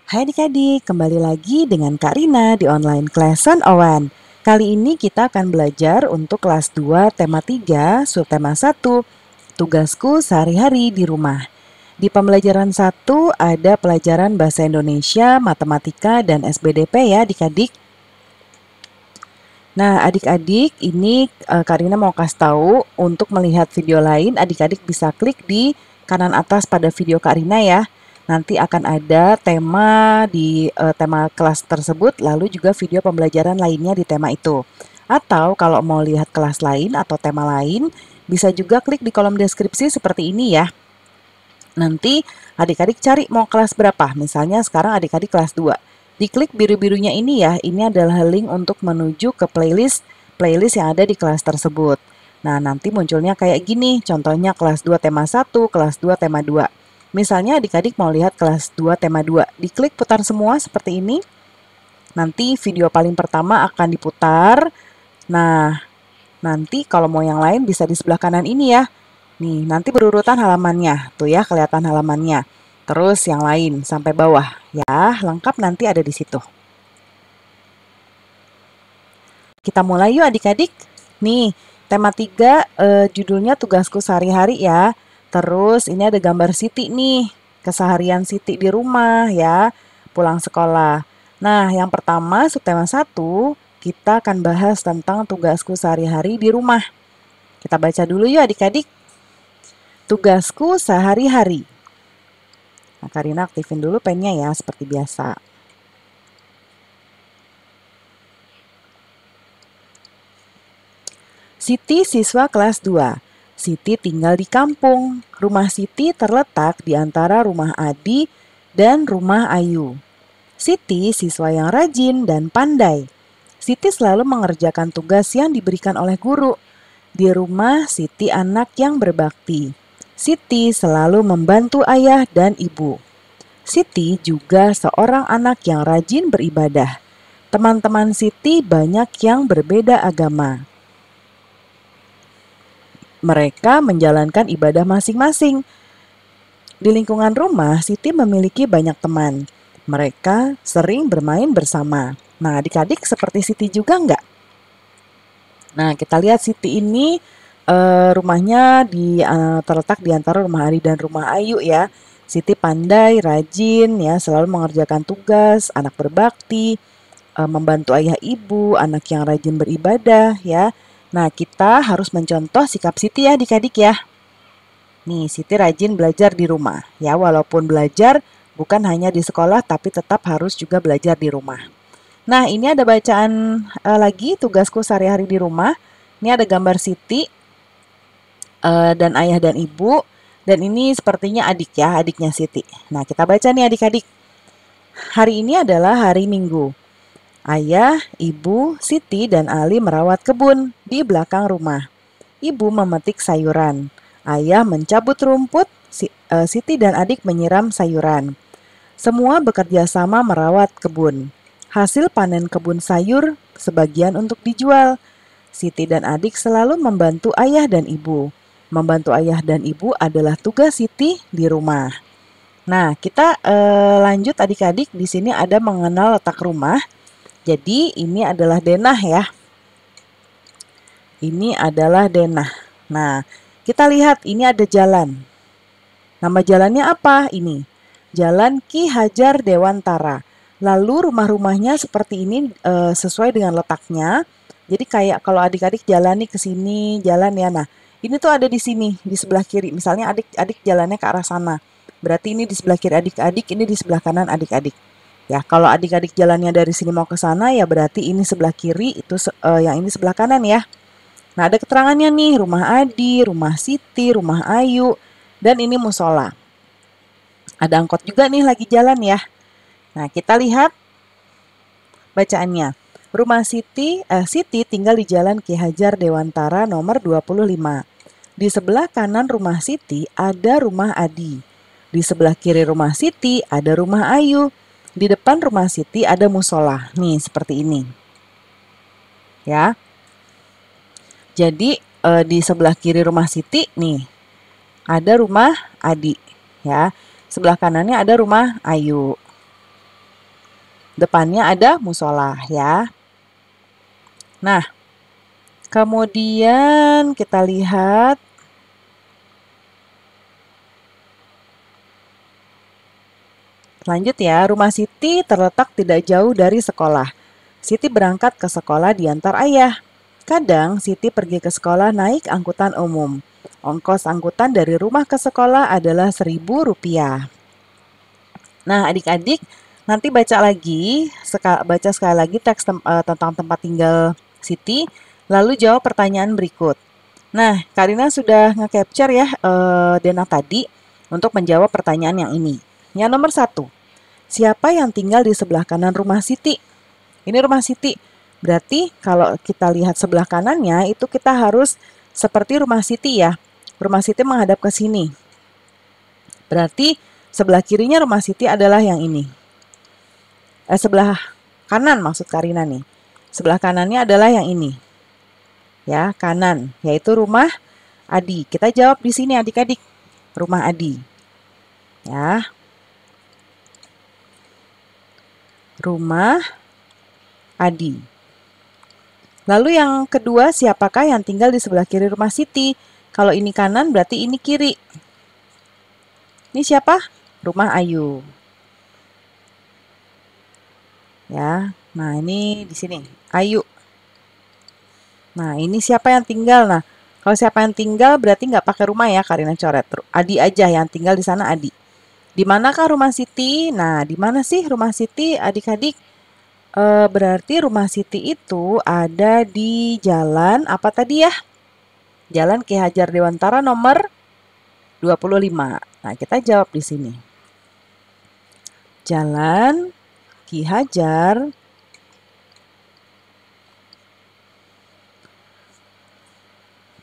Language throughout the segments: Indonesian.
Hai adik-adik, kembali lagi dengan Kak Rina di online Class 101. Kali ini kita akan belajar untuk kelas 2 tema 3, subtema 1, tugasku sehari-hari di rumah. Di pembelajaran 1 ada pelajaran bahasa Indonesia, matematika, dan SBDP ya adik-adik. Nah adik-adik ini Kak Rina mau kasih tahu untuk melihat video lain adik-adik bisa klik di kanan atas pada video Kak Rina ya. Nanti akan ada tema di tema kelas tersebut, lalu juga video pembelajaran lainnya di tema itu. Atau kalau mau lihat kelas lain atau tema lain, bisa juga klik di kolom deskripsi seperti ini ya. Nanti adik-adik cari mau kelas berapa. Misalnya sekarang adik-adik kelas 2. Diklik biru-birunya ini ya, ini adalah link untuk menuju ke playlist yang ada di kelas tersebut. Nah, nanti munculnya kayak gini, contohnya kelas 2 tema 1, kelas 2 tema 2. Misalnya adik-adik mau lihat kelas 2 tema 2, diklik putar semua seperti ini. Nanti video paling pertama akan diputar. Nah, nanti kalau mau yang lain bisa di sebelah kanan ini ya. Nih, nanti berurutan halamannya. Tuh ya, kelihatan halamannya. Terus yang lain sampai bawah ya, lengkap nanti ada di situ. Kita mulai yuk adik-adik. Nih, tema 3 judulnya tugasku sehari-hari ya. Terus ini ada gambar Siti nih, keseharian Siti di rumah ya, pulang sekolah. Nah, yang pertama subtema 1, kita akan bahas tentang tugasku sehari-hari di rumah. Kita baca dulu yuk adik-adik. Tugasku sehari-hari. Nah, Karina aktifin dulu pennya ya, seperti biasa. Siti siswa kelas 2. Siti tinggal di kampung. Rumah Siti terletak di antara rumah Adi dan rumah Ayu. Siti siswa yang rajin dan pandai. Siti selalu mengerjakan tugas yang diberikan oleh guru. Di rumah, Siti anak yang berbakti. Siti selalu membantu ayah dan ibu. Siti juga seorang anak yang rajin beribadah. Teman-teman Siti banyak yang berbeda agama. Mereka menjalankan ibadah masing-masing. Di lingkungan rumah, Siti memiliki banyak teman. Mereka sering bermain bersama. Nah, adik-adik seperti Siti juga enggak? Nah, kita lihat Siti ini rumahnya terletak di antara rumah Ari dan rumah Ayu ya. Siti pandai, rajin ya, selalu mengerjakan tugas, anak berbakti, membantu ayah ibu, anak yang rajin beribadah ya. Nah, kita harus mencontoh sikap Siti ya adik-adik ya. Nih, Siti rajin belajar di rumah ya, walaupun belajar bukan hanya di sekolah tapi tetap harus juga belajar di rumah. Nah, ini ada bacaan lagi tugasku sehari-hari di rumah. Ini ada gambar Siti dan ayah dan ibu, dan ini sepertinya adik ya, adiknya Siti. Nah, kita baca nih adik-adik. Hari ini adalah hari Minggu. Ayah, ibu, Siti, dan Ali merawat kebun di belakang rumah. Ibu memetik sayuran. Ayah mencabut rumput, Siti dan adik menyiram sayuran. Semua bekerja sama merawat kebun. Hasil panen kebun sayur sebagian untuk dijual. Siti dan adik selalu membantu ayah dan ibu. Membantu ayah dan ibu adalah tugas Siti di rumah. Nah, kita lanjut adik-adik. Di sini ada mengenal letak rumah. Jadi ini adalah denah ya. Ini adalah denah. Nah, kita lihat ini ada jalan. Nama jalannya apa ini? Jalan Ki Hajar Dewantara. Lalu rumah-rumahnya seperti ini sesuai dengan letaknya. Jadi kayak kalau adik-adik jalan nih ke sini, jalan ya. Nah, ini tuh ada di sini, di sebelah kiri. Misalnya adik-adik jalannya ke arah sana. Berarti ini di sebelah kiri adik-adik, ini di sebelah kanan adik-adik. Ya, kalau adik-adik jalannya dari sini mau ke sana ya berarti ini sebelah kiri, itu yang ini sebelah kanan ya. Nah, ada keterangannya nih, rumah Adi, rumah Siti, rumah Ayu, dan ini musola. Ada angkot juga nih lagi jalan ya. Nah, kita lihat bacaannya. Rumah Siti tinggal di Jalan Ki Hajar Dewantara nomor 25. Di sebelah kanan rumah Siti ada rumah Adi. Di sebelah kiri rumah Siti ada rumah Ayu. Di depan rumah Siti ada musola. Nih, seperti ini. Ya. Jadi, di sebelah kiri rumah Siti nih ada rumah Adi, ya. Sebelah kanannya ada rumah Ayu. depannya ada musola ya. Nah, kemudian kita lihat lanjut ya, rumah Siti terletak tidak jauh dari sekolah. Siti berangkat ke sekolah diantar ayah. Kadang Siti pergi ke sekolah naik angkutan umum. Ongkos angkutan dari rumah ke sekolah adalah Rp1.000. Nah, adik-adik nanti baca sekali lagi teks tentang tempat tinggal Siti, lalu jawab pertanyaan berikut. Nah, Karina sudah nge-capture ya denah tadi untuk menjawab pertanyaan yang ini. Yang nomor 1, siapa yang tinggal di sebelah kanan rumah Siti? Ini rumah Siti. Berarti kalau kita lihat sebelah kanannya itu kita harus seperti rumah Siti ya. Rumah Siti menghadap ke sini. Berarti sebelah kirinya rumah Siti adalah yang ini. Sebelah kanan maksud Karina nih. Sebelah kanannya adalah yang ini. Ya, kanan, yaitu rumah Adi. Kita jawab di sini adik-adik. Rumah Adi. Ya. Rumah Adi. Lalu yang kedua, siapakah yang tinggal di sebelah kiri rumah Siti? Kalau ini kanan berarti ini kiri. Ini siapa? Rumah Ayu. Ya, nah ini di sini Ayu. Nah ini siapa yang tinggal? Nah kalau siapa yang tinggal berarti nggak pakai rumah ya, Karina coret. Adi aja yang tinggal di sana Adi. Di manakah rumah Siti? Nah di mana sih rumah Siti adik-adik? Berarti rumah Siti itu ada di jalan apa tadi ya? Jalan Ki Hajar Dewantara nomor 25. Nah, kita jawab di sini. Jalan Ki Hajar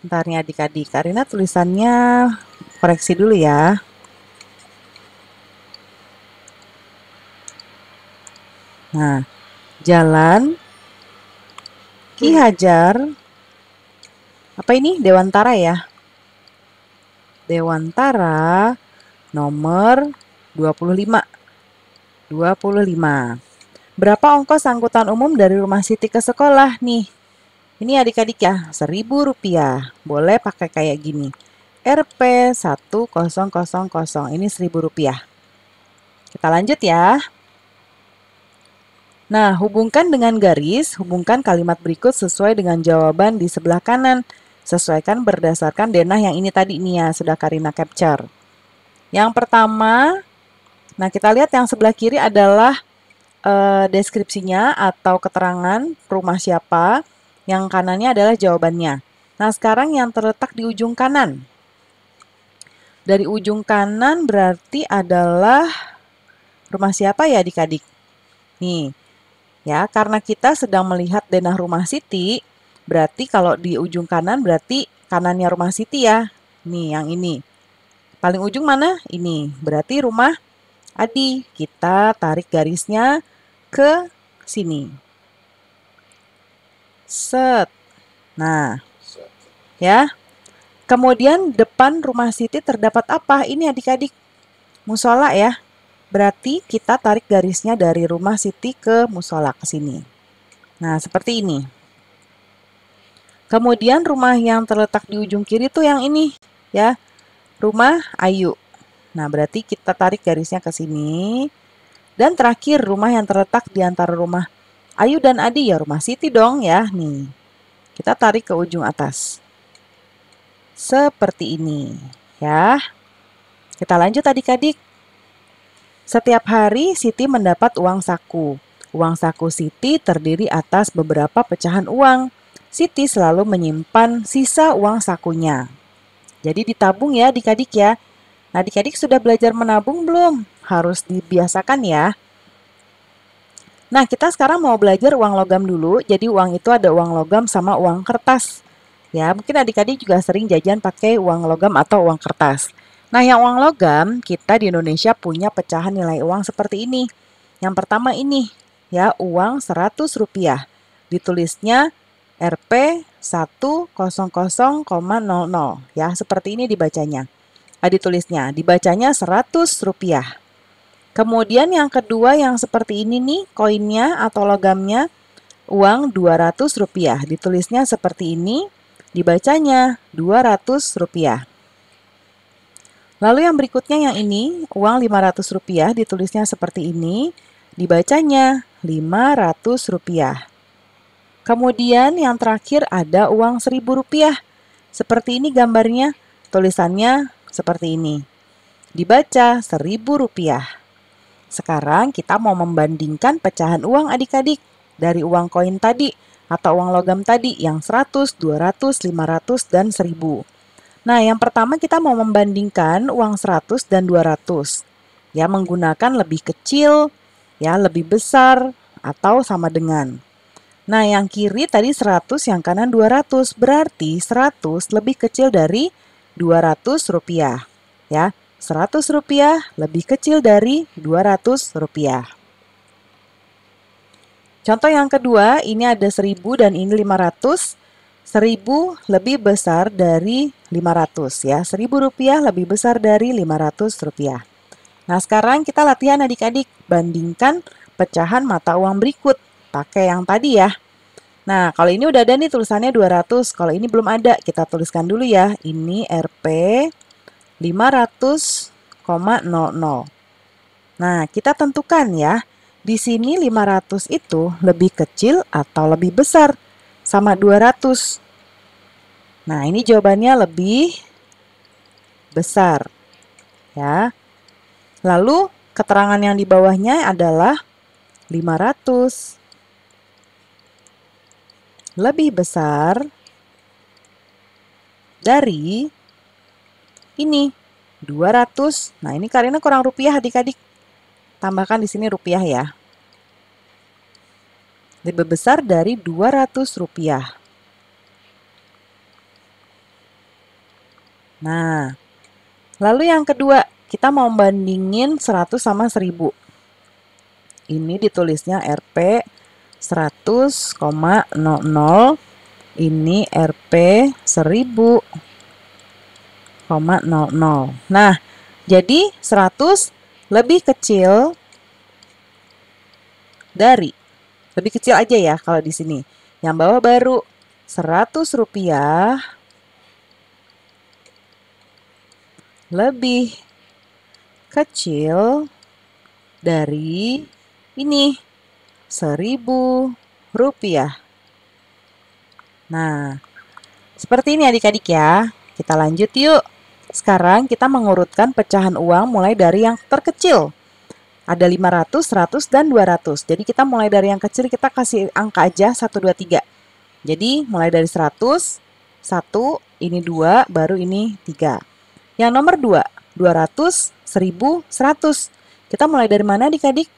Bentar nih adik-adik, Karina tulisannya koreksi dulu ya. Nah, Jalan Ki Hajar, apa ini? Dewantara ya? Dewantara nomor 25. 25. Berapa ongkos angkutan umum dari rumah Siti ke sekolah nih? Ini adik-adik ya, Rp1.000. Boleh pakai kayak gini. Rp1000. Ini Rp1.000. Kita lanjut ya. Nah, hubungkan dengan garis, hubungkan kalimat berikut sesuai dengan jawaban di sebelah kanan. Sesuaikan berdasarkan denah yang ini tadi nih ya, sudah Karina capture. Yang pertama, nah kita lihat yang sebelah kiri adalah deskripsinya atau keterangan rumah siapa. Yang kanannya adalah jawabannya. Nah, sekarang yang terletak di ujung kanan. Dari ujung kanan berarti adalah rumah siapa ya adik-adik? Nih, ya karena kita sedang melihat denah rumah Siti, berarti kalau di ujung kanan berarti kanannya rumah Siti ya. Nih, yang ini. Paling ujung mana? Ini. Berarti rumah Adi. Kita tarik garisnya ke sini. Set. Nah, ya. Kemudian depan rumah Siti terdapat apa? Ini adik-adik. Musola ya. Berarti kita tarik garisnya dari rumah Siti ke musola ke sini. Nah, seperti ini. Kemudian rumah yang terletak di ujung kiri tuh yang ini, ya. Rumah Ayu. Nah, berarti kita tarik garisnya ke sini. Dan terakhir rumah yang terletak di antara rumah Ayu dan Adi ya rumah Siti dong ya. Nih, kita tarik ke ujung atas. Seperti ini ya. Kita lanjut adik-adik. Setiap hari Siti mendapat uang saku. Uang saku Siti terdiri atas beberapa pecahan uang. Siti selalu menyimpan sisa uang sakunya. Jadi ditabung ya adik-adik ya. Nah, adik-adik sudah belajar menabung belum? Harus dibiasakan ya. Nah, kita sekarang mau belajar uang logam dulu. Jadi uang itu ada uang logam sama uang kertas. Ya, mungkin adik-adik juga sering jajan pakai uang logam atau uang kertas. Nah, yang uang logam, kita di Indonesia punya pecahan nilai uang seperti ini. Yang pertama ini, ya, uang Rp100. Ditulisnya Rp 100,00 ya, seperti ini dibacanya. Dibacanya Rp100. Kemudian yang kedua yang seperti ini nih, koinnya atau logamnya, uang Rp200. Ditulisnya seperti ini, dibacanya Rp200. Lalu yang berikutnya yang ini, uang Rp500, ditulisnya seperti ini, dibacanya Rp500. Kemudian yang terakhir ada uang Rp1.000. Seperti ini gambarnya, tulisannya seperti ini. Dibaca Rp1.000. Sekarang kita mau membandingkan pecahan uang adik-adik dari uang koin tadi atau uang logam tadi yang 100, 200, 500, dan 1000. Nah, yang pertama kita mau membandingkan uang 100 dan 200. Ya, menggunakan lebih kecil, ya, lebih besar, atau sama dengan. Nah, yang kiri tadi 100, yang kanan 200. Berarti 100 lebih kecil dari Rp200. Ya, Rp100 lebih kecil dari Rp200. Contoh yang kedua, ini ada 1000 dan ini 500. 1000 lebih besar dari 500 ya. Rp1.000 lebih besar dari Rp500. Nah, sekarang kita latihan adik-adik. Bandingkan pecahan mata uang berikut. Pakai yang tadi ya. Nah, kalau ini udah ada nih tulisannya 200. Kalau ini belum ada, kita tuliskan dulu ya. Ini Rp 500,00. Nah, kita tentukan ya. Di sini 500 itu lebih kecil atau lebih besar sama 200. Nah, ini jawabannya lebih besar. Ya. Lalu, keterangan yang di bawahnya adalah 500 lebih besar dari ini 200. Nah, ini karena kurang rupiah adik-adik. Tambahkan di sini rupiah ya. Lebih besar dari Rp200. Nah, lalu yang kedua, kita mau bandingin 100 sama 1000. Ini ditulisnya Rp 100,00. Ini Rp 1000,00. Nah, jadi 100 lebih kecil dari, lebih kecil aja ya kalau di sini. Yang bawah baru Rp100 lebih kecil dari ini Rp1.000. Nah, seperti ini adik-adik ya. Kita lanjut yuk. Sekarang kita mengurutkan pecahan uang mulai dari yang terkecil. Ada 500, 100, dan 200. Jadi kita mulai dari yang kecil, kita kasih angka aja 1, 2, 3. Jadi mulai dari 100, 1, ini 2, baru ini 3. Yang nomor 2, 200, 1000, 100. Kita mulai dari mana adik-adik?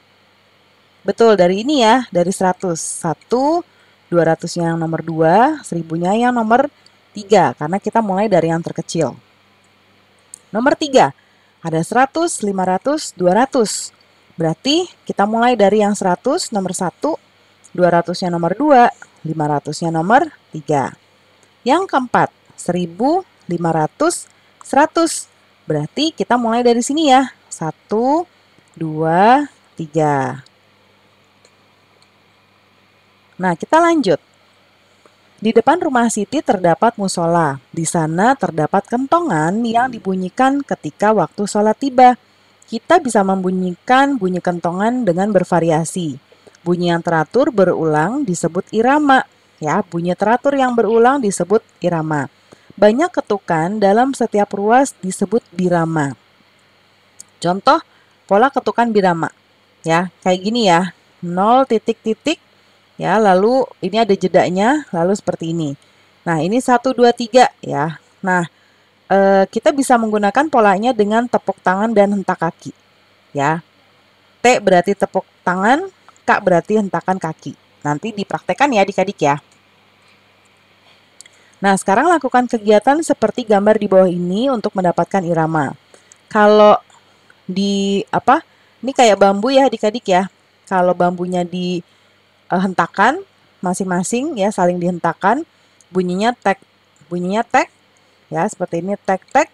Betul, dari ini ya, dari 100. 1, 200-nya yang nomor 2, 1000-nya yang nomor 3. Karena kita mulai dari yang terkecil. Nomor 3, ada 100, 500, 200. Berarti kita mulai dari yang 100, nomor 1, 200-nya nomor 2, 500-nya nomor 3. Yang keempat, 1000, 500, 100. Berarti kita mulai dari sini ya. 1, 2, 3. Nah, kita lanjut. Di depan rumah Siti terdapat musola. Di sana terdapat kentongan yang dibunyikan ketika waktu sholat tiba. Kita bisa membunyikan bunyi kentongan dengan bervariasi. Bunyi yang teratur berulang disebut irama. Ya, bunyi teratur yang berulang disebut irama. Banyak ketukan dalam setiap ruas disebut birama. Contoh pola ketukan birama. Ya, kayak gini ya. 0 titik titik. Ya, lalu ini ada jedanya, lalu seperti ini. Nah, ini 1, 2, 3 ya. Nah, kita bisa menggunakan polanya dengan tepuk tangan dan hentak kaki. Ya. T berarti tepuk tangan, K berarti hentakan kaki. Nanti dipraktekkan ya adik-adik ya. Nah, sekarang lakukan kegiatan seperti gambar di bawah ini untuk mendapatkan irama. Kalau di ini kayak bambu ya adik-adik ya. Kalau bambunya hentakan masing-masing ya, saling dihentakkan, bunyinya tek ya, seperti ini tek tek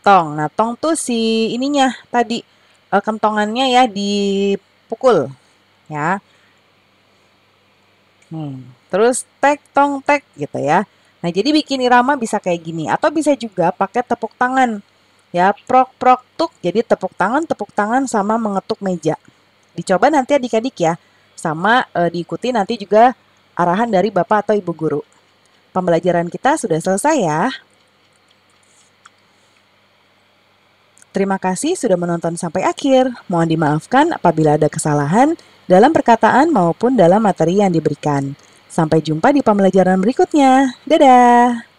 tong. Nah, tong tuh si ininya tadi kentongannya ya dipukul ya. Terus tek tong tek gitu ya. Nah, jadi bikin irama bisa kayak gini atau bisa juga pakai tepuk tangan. Ya, prok prok tuk. Jadi tepuk tangan sama mengetuk meja. Dicoba nanti adik-adik ya. Sama diikuti nanti juga arahan dari Bapak atau Ibu guru. Pembelajaran kita sudah selesai ya. Terima kasih sudah menonton sampai akhir. Mohon dimaafkan apabila ada kesalahan dalam perkataan maupun dalam materi yang diberikan. Sampai jumpa di pembelajaran berikutnya. Dadah!